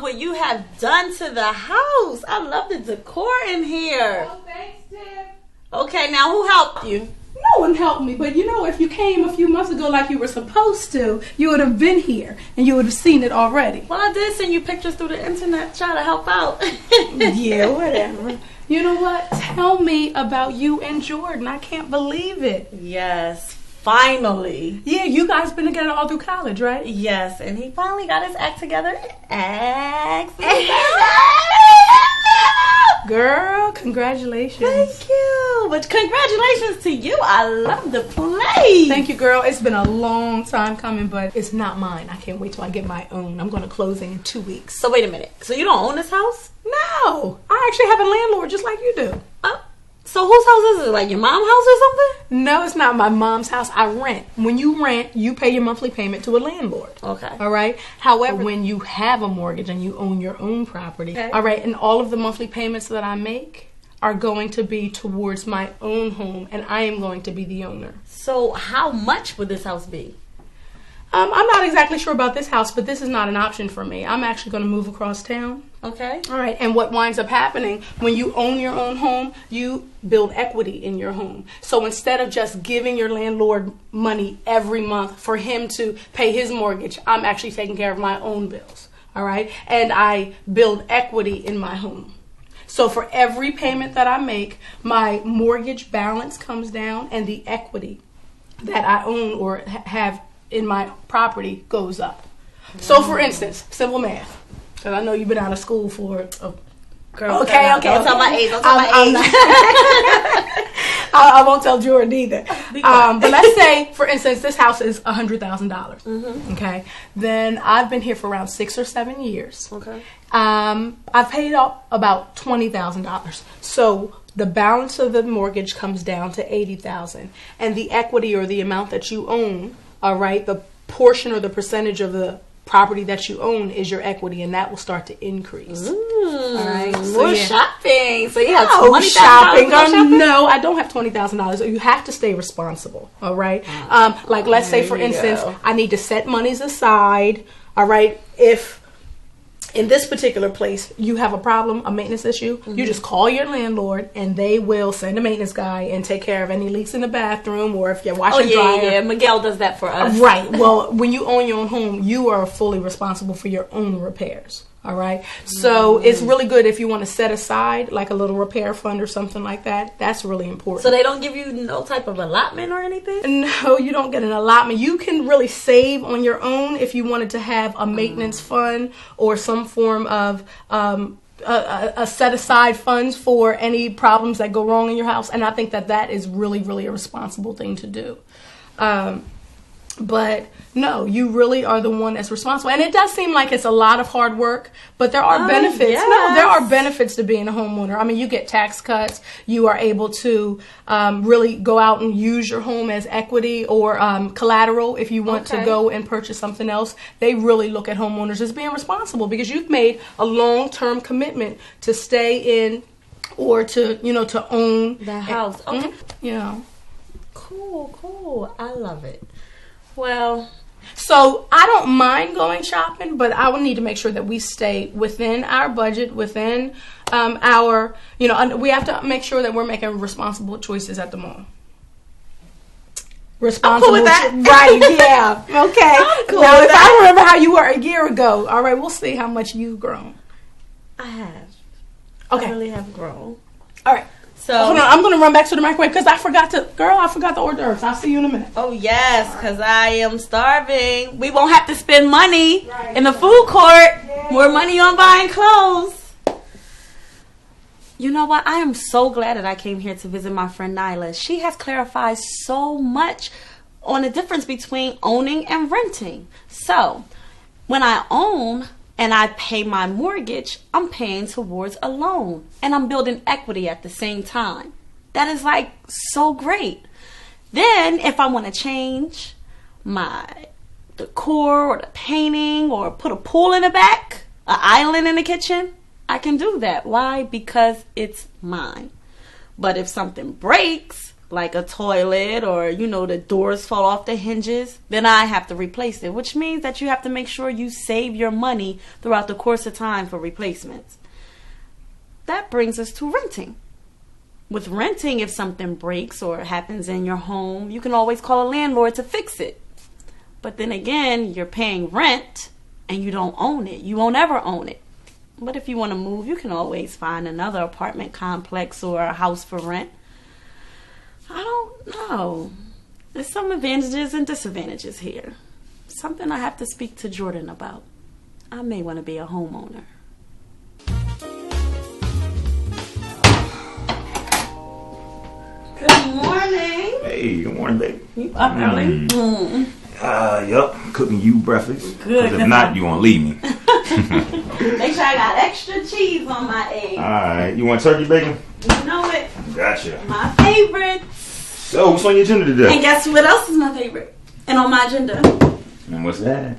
love what you have done to the house. I love the decor in here. Oh, thanks, Tiff. Okay, now who helped you? No one helped me, but you know, if you came a few months ago like you were supposed to, you would have been here and you would have seen it already. Well, I did send you pictures through the internet, try to help out. Yeah, whatever. You know what? Tell me about you and Jordan. I can't believe it. Yes, finally. Yeah, you guys been together all through college, right? Yes, and he finally got his act together. Girl, congratulations. Thank you. But congratulations to you. I love the place. Thank you, girl. It's been a long time coming, but it's not mine. I can't wait till I get my own. I'm going to close in 2 weeks. So wait a minute. So you don't own this house? No, I actually have a landlord just like you do. So whose house is it? Like your mom's house or something? No, it's not my mom's house. I rent. When you rent, you pay your monthly payment to a landlord. Okay. All right. However, when you have a mortgage and you own your own property, okay. All right, and all of the monthly payments that I make are going to be towards my own home, and I am going to be the owner. So how much would this house be? I'm not exactly sure about this house, but this is not an option for me. I'm actually going to move across town. Okay. All right. And what winds up happening when you own your own home, you build equity in your home. So instead of just giving your landlord money every month for him to pay his mortgage, I'm actually taking care of my own bills. All right. And I build equity in my home. So for every payment that I make, my mortgage balance comes down and the equity that I own or have in my property goes up. So for instance, simple math, because I know you've been out of school for girl. Okay. Don't tell my age. Don't tell my age. I won't tell Jordan either. But let's say, for instance, this house is $100,000. Okay. Then I've been here for around 6 or 7 years. Okay. I've paid up about $20,000. So the balance of the mortgage comes down to $80,000, and the equity or the amount that you own, all right, the portion or the percentage of the property that you own is your equity, and that will start to increase. All right, more shopping. So you have $20,000. No, I don't have $20,000. You have to stay responsible. All right. Like let's say, for instance, I need to set monies aside. All right, if in this particular place you have a problem, a maintenance issue, you just call your landlord and they will send a maintenance guy and take care of any leaks in the bathroom, or if you're washing dryer. Yeah, Miguel does that for us. Right. Well, when you own your own home, you are fully responsible for your own repairs. All right. So it's really good if you want to set aside like a little repair fund or something like that. That's really important. So they don't give you no type of allotment or anything? No, you don't get an allotment. You can really save on your own if you wanted to have a maintenance fund or some form of a set aside funds for any problems that go wrong in your house. And I think that is really, really a responsible thing to do. But no, you really are the one that's responsible. And it does seem like it's a lot of hard work, but there are benefits. Yes. No, there are benefits to being a homeowner. I mean, you get tax cuts. You are able to really go out and use your home as equity or collateral if you want to go and purchase something else. They really look at homeowners as being responsible because you've made a long-term commitment to stay in or to, to own the house. Okay. Cool. I love it. Well, so I don't mind going shopping, but I would need to make sure that we stay within our budget, within our, we have to make sure that we're making responsible choices at the mall. Responsible, I'm cool with that. Right? Yeah. Okay. I'm cool now, with if that. I remember how you were a year ago, all right, we'll see how much you've grown. I have. Okay. I really have grown. All right. So hold on, I'm going to run back to the microwave because I forgot the hors d'oeuvres. I'll see you in a minute. Oh, yes, because I am starving. We won't have to spend money in the food court. More money on buying clothes. You know what? I am so glad that I came here to visit my friend Nyla. She has clarified so much on the difference between owning and renting. So, when I own and I pay my mortgage, I'm paying towards a loan. And I'm building equity at the same time. That is like so great. Then if I want to change my decor or the painting or put a pool in the back, an island in the kitchen, I can do that. Why? Because it's mine. But if something breaks like a toilet or, you know, the doors fall off the hinges, then I have to replace it, which means that you have to make sure you save your money throughout the course of time for replacements. That brings us to renting. With renting, if something breaks or happens in your home, you can always call a landlord to fix it. But then again, you're paying rent and you don't own it. You won't ever own it. But if you want to move, you can always find another apartment complex or a house for rent. I don't know. There's some advantages and disadvantages here. Something I have to speak to Jordan about. I may want to be a homeowner. Good morning. Hey, good morning, baby. You up early? Yup. Cooking you breakfast. Good. 'Cause if not, you won't leave me. Make sure I got extra cheese on my eggs. Alright, you want turkey bacon? You know it. Gotcha. My favorite. So, what's on your agenda today? And guess what else is my favorite? And on my agenda. And what's that?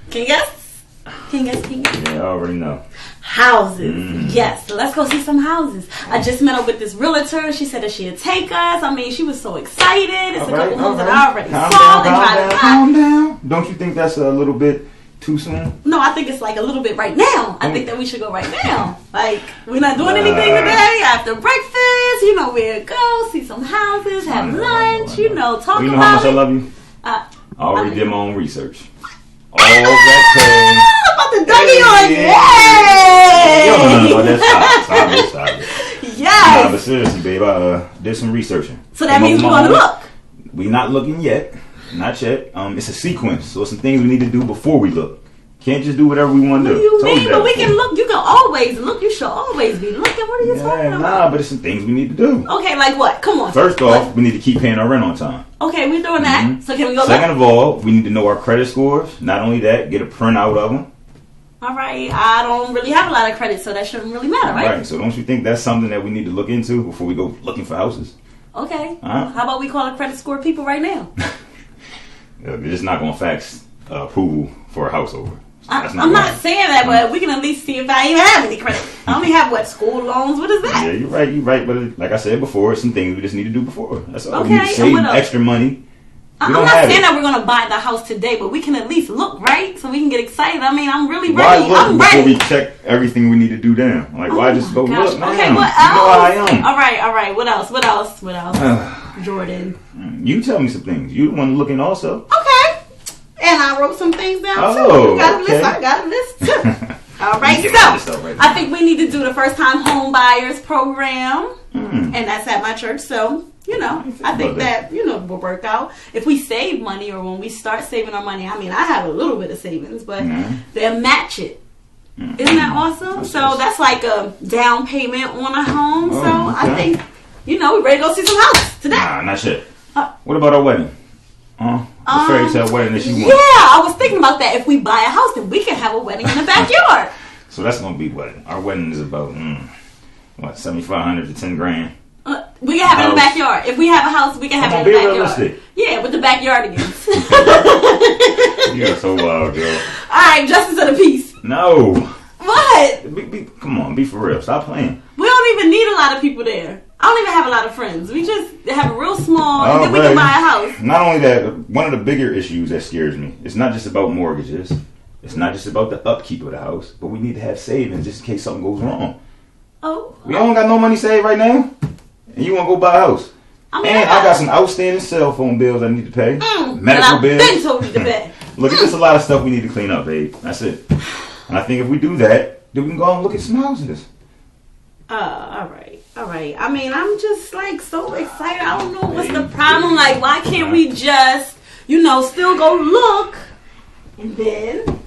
Can you guess? Can you guess? Can you guess? Yeah, I already know. Houses. Yes, so let's go see some houses. I just met up with this realtor. She said that she'd take us. I mean, she was so excited. It's a couple homes that I already saw. Calm down. Don't you think that's a little bit too soon? No, I think it's like a little bit right now. I think that we should go right now. Like, we're not doing anything today. After breakfast, you know, we'll go see some houses, have lunch, you know, talk about it. You know how much I love you? I already did my own research. All that about the Dougie on. Yay! Yo, no, that's stop it. Yes. Nah, but seriously, babe, I did some researching. So that means we're gonna look. We not looking yet. Not yet. It's a sequence. So some things we need to do before we look. Can't just do whatever we want to do. What do you mean? But we can look. You can always look. You should always be looking. What are you talking about? Nah, but it's some things we need to do. Okay, like what? Come on. First off, we need to keep paying our rent on time. Okay, we're doing that. Mm-hmm. So can we go Second of all, we need to know our credit scores. Not only that, get a printout of them. All right. I don't really have a lot of credit, so that shouldn't really matter, right? Right. So don't you think that's something that we need to look into before we go looking for houses? Okay. Uh-huh. How about we call a credit score people right now? They're just not going to fax approval for a house over. I'm not saying that, but we can at least see if I even have any credit. I only have, what, school loans? What is that? Yeah, you're right. But like I said before, some things we just need to do before. That's all. Okay, We need to save extra money. I'm not saying that we're going to buy the house today, but we can at least look, right? So we can get excited. I mean, I'm really ready. I'm before ready. we check everything we need to do down? Like, why just go look now? Okay, what else? You know how I am. All right. What else? Jordan. You tell me some things. You want to look in also. Okay. And I wrote some things down too. Oh, You got a okay. list. I got a list too. All right, so I think we need to do the first time home buyers program, and that's at my church. So, you know, I think that, you know, will work out. If we save money or when we start saving our money, I mean, I have a little bit of savings, but they'll match it. Isn't that awesome? So that's like a down payment on a home. So I think, you know, we're ready to go see some houses today. Nah, not shit. What about our wedding? The fairy tale wedding that you want. Yeah, I was thinking about that. If we buy a house, then we can have a wedding in the backyard. So that's gonna be what our wedding is about. $7,500 to $10,000. We can have it in the backyard. If we have a house, we can have it in the backyard. Realistic. Yeah, with the backyardigans. You're so wild, girl. All right, justice of the peace. No. What? Come on, be for real. Stop playing. We don't even need a lot of people there. I don't even have a lot of friends. We just have a real small, and then we can buy a house. Not only that, one of the bigger issues that scares me, it's not just about mortgages. It's not just about the upkeep of the house, but we need to have savings just in case something goes wrong. Oh. We don't got no money saved right now, and you want to go buy a house. I got some outstanding cell phone bills I need to pay. Medical bills. I've been told you to pay. Look, there's a lot of stuff we need to clean up, babe. That's it. And I think if we do that, then we can go out and look at some houses. All right. I mean, I'm just like so excited. I don't know what's the problem. Like, why can't we just, you know, still go look, and then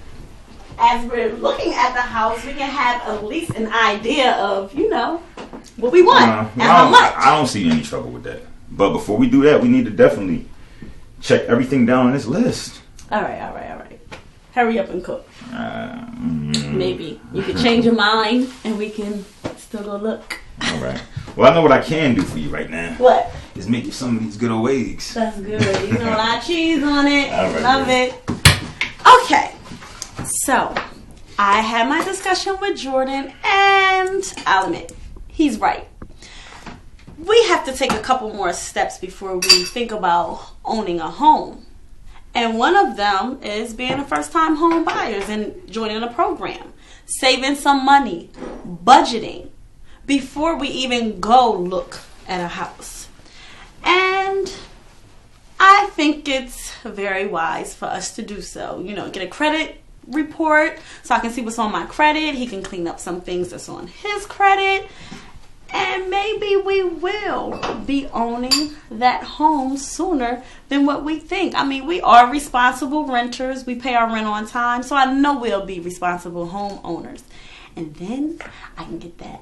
as we're looking at the house, we can have at least an idea of, you know, what we want and how much. I don't see any trouble with that. But before we do that, we need to definitely check everything down on this list. All right. Hurry up and cook. Maybe you can change your mind and we can still go look. All right. Well, I know what I can do for you right now. What? Is make you some of these good old eggs. That's good. You know, a lot of cheese on it. All right, love it. Okay. So, I had my discussion with Jordan, and I'll admit, he's right. we have to take a couple more steps before we think about owning a home. And one of them is being a first-time home buyers and joining a program, saving some money, budgeting before we even go look at a house. And I think it's very wise for us to do so. You know, get a credit report so I can see what's on my credit. He can clean up some things that's on his credit. And maybe we will be owning that home sooner than what we think. I mean, we are responsible renters. We pay our rent on time. So I know we'll be responsible homeowners. And then I can get that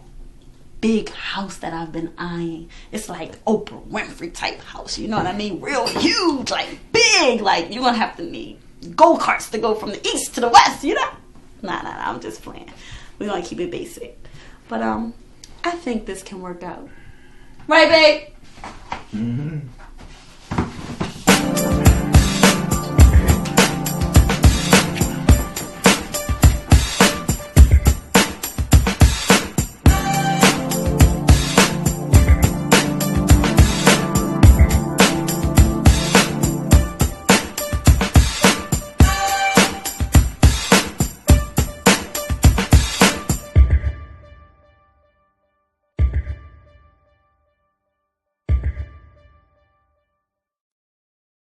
big house that I've been eyeing. It's like Oprah Winfrey type house. You know what I mean? Real huge, like big. Like you're going to have to need go-karts to go from the east to the west, you know? Nah, I'm just playing. We're going to keep it basic. But, I think this can work out. Right, babe? Mm-hmm.